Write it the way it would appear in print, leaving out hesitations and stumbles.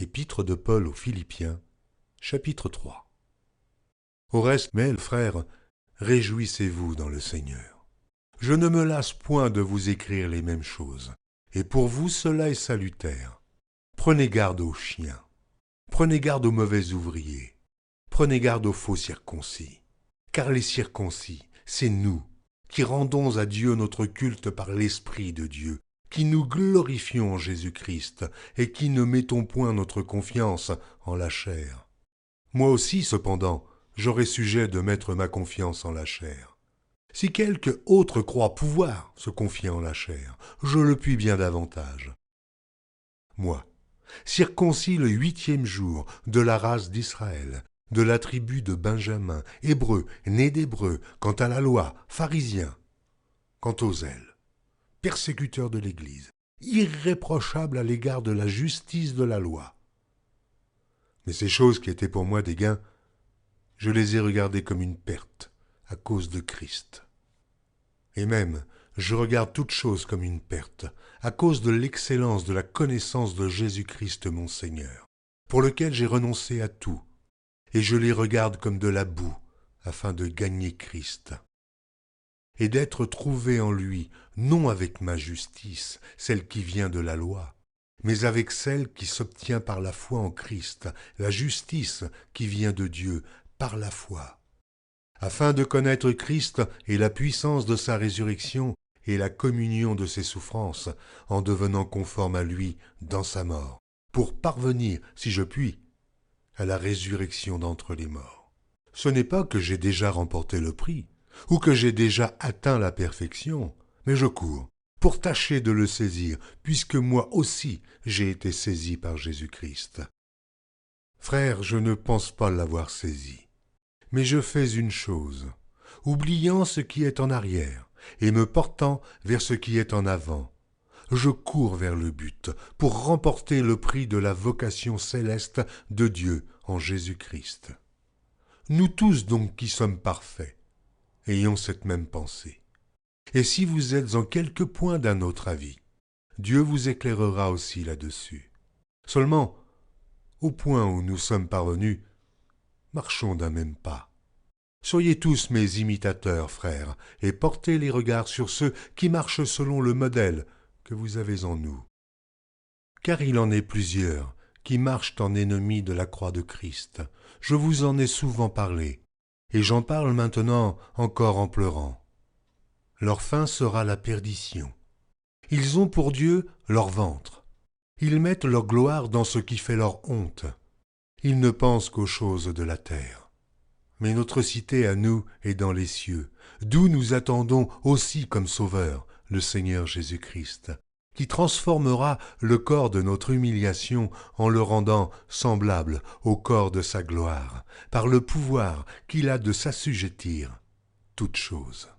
Épître de Paul aux Philippiens, chapitre 3. Au reste, mes frères, réjouissez-vous dans le Seigneur. Je ne me lasse point de vous écrire les mêmes choses, et pour vous cela est salutaire. Prenez garde aux chiens, prenez garde aux mauvais ouvriers, prenez garde aux faux circoncis, car les circoncis, c'est nous, qui rendons à Dieu notre culte par l'Esprit de Dieu, qui nous glorifions en Jésus-Christ et qui ne mettons point notre confiance en la chair. Moi aussi, cependant, j'aurai sujet de mettre ma confiance en la chair. Si quelque autre croit pouvoir se confier en la chair, je le puis bien davantage. Moi, circoncis le 8e jour de la race d'Israël, de la tribu de Benjamin, hébreu, né d'hébreu, quant à la loi, pharisien, quant au zèle, persécuteur de l'Église, irréprochable à l'égard de la justice de la loi. Mais ces choses qui étaient pour moi des gains, je les ai regardées comme une perte à cause de Christ. Et même, je regarde toutes choses comme une perte à cause de l'excellence de la connaissance de Jésus-Christ mon Seigneur, pour lequel j'ai renoncé à tout, et je les regarde comme de la boue afin de gagner Christ et d'être trouvé en lui, non avec ma justice, celle qui vient de la loi, mais avec celle qui s'obtient par la foi en Christ, la justice qui vient de Dieu par la foi, afin de connaître Christ et la puissance de sa résurrection et la communion de ses souffrances, en devenant conforme à lui dans sa mort, pour parvenir, si je puis, à la résurrection d'entre les morts. Ce n'est pas que j'ai déjà remporté le prix, ou que j'ai déjà atteint la perfection, mais je cours pour tâcher de le saisir, puisque moi aussi j'ai été saisi par Jésus-Christ. Frères, je ne pense pas l'avoir saisi, mais je fais une chose, oubliant ce qui est en arrière, et me portant vers ce qui est en avant. Je cours vers le but, pour remporter le prix de la vocation céleste de Dieu en Jésus-Christ. Nous tous donc qui sommes parfaits, ayons cette même pensée. Et si vous êtes en quelque point d'un autre avis, Dieu vous éclairera aussi là-dessus. Seulement, au point où nous sommes parvenus, marchons d'un même pas. Soyez tous mes imitateurs, frères, et portez les regards sur ceux qui marchent selon le modèle que vous avez en nous. Car il en est plusieurs qui marchent en ennemis de la croix de Christ. Je vous en ai souvent parlé, et j'en parle maintenant encore en pleurant. Leur fin sera la perdition. Ils ont pour Dieu leur ventre. Ils mettent leur gloire dans ce qui fait leur honte. Ils ne pensent qu'aux choses de la terre. Mais notre cité à nous est dans les cieux, d'où nous attendons aussi comme Sauveur le Seigneur Jésus-Christ, qui transformera le corps de notre humiliation en le rendant semblable au corps de sa gloire, par le pouvoir qu'il a de s'assujettir toutes choses.